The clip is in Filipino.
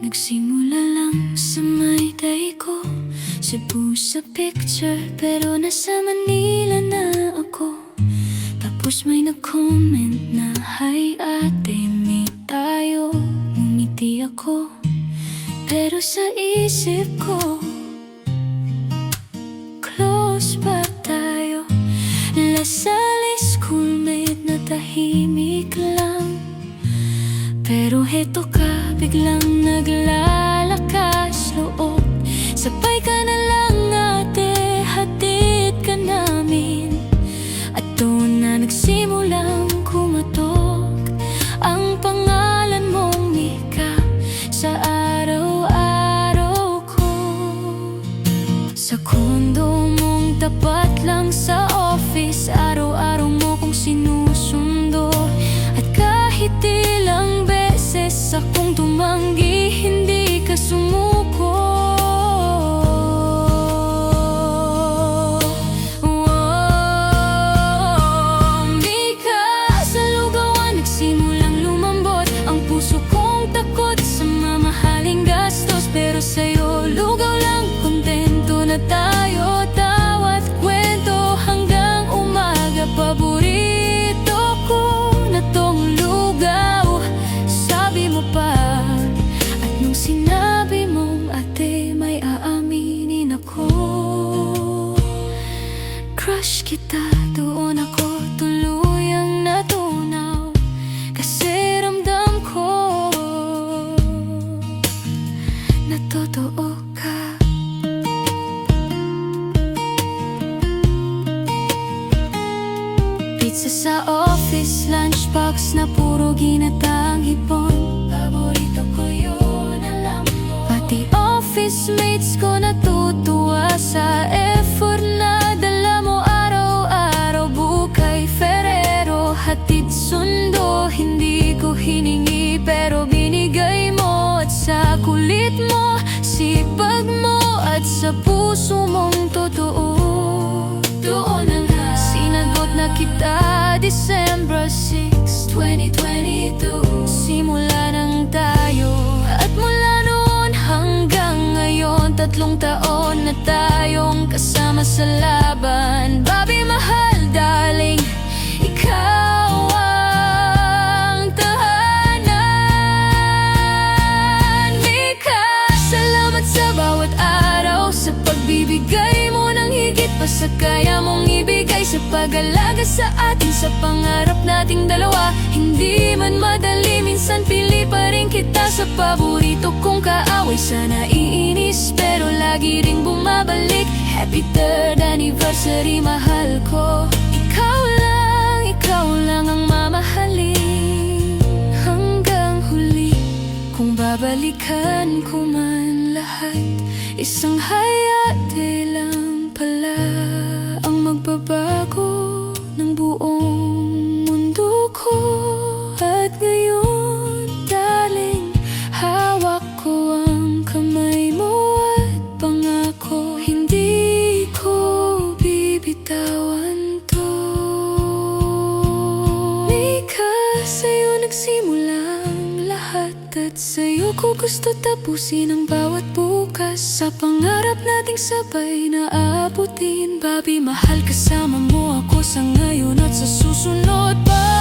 Nagsimula lang sa may ko, Cebu sa picture, pero nasa Manila na ako. Tapos may nag-comment na, "Hi ate, meet tayo." Ngumiti ako, pero sa isip ko, close pa tayo. Lasali schoolmate na tahimik lang, pero heto ka, biglang naglalakas loob. Sabay ka na lang ate, hatid ka namin. At doon na nagsimulang kumatok ang pangalan mong Mika sa araw-araw ko. Sa kondo mong tapat lang sa office, araw-araw mo kong sinusundo. At kahit ilang beses akong tumanggi, hindi ka sumuko. Mika, sa lugawan nagsimulang lumambot ang puso kong takot sa mamahaling gastos. Pero sa'yo lugaw lang, kontento na tayo. Tawat kwento hanggang umaga, paborito ko na tong lugaw. Sabi mo pa, at nung sinabi mong ate, may aaminin ako. Crush kita, doon ako tuluyang natunaw. Kasi ramdam ko na totoo ka. Pizza sa office, lunchbox na puro ginatang hipon. Paborito ko yun, alam mo. Pati office mates ko natutuwa sa effort na dala mo araw-araw. Bukay Ferrero, hatid sundo, hindi ko hiningi pero binigay mo. At sa kulit mo, sipag mo, at sa puso mong totoo, doon na nga sinagot na kita. December 6, 2022, simula nang tayo. At mula noon hanggang ngayon, 3 taon na tayong kasama sa laban. Babi mahal, darling, ikaw ang tahanan. Mika, salamat sa bawat araw, sa pagbibigay mo ng higit pa sa kaya mong ibigay. Sa pag-alaga sa atin, sa pangarap nating dalawa. Hindi man madali, minsan pili pa rin kita. Sa paborito kong kaaway, sana iinis pero lagi ring bumabalik. Happy 3rd anniversary, mahal ko. Ikaw lang ang mamahalin hanggang huli. Kung babalikan ko man lahat, isang hayate lang pala ang magbabago ng buong mundo ko. At ngayon, darling, hawak ko ang kamay mo at pangako, hindi ko bibitawan to. Mika, sa'yo nagsimulang lahat, at sa'yo ko gusto tapusin ang bawat bukas. Sa pangarap nating sabay na abutin, babi mahal, kasama mo ako sa ngayon at sa susunod pa.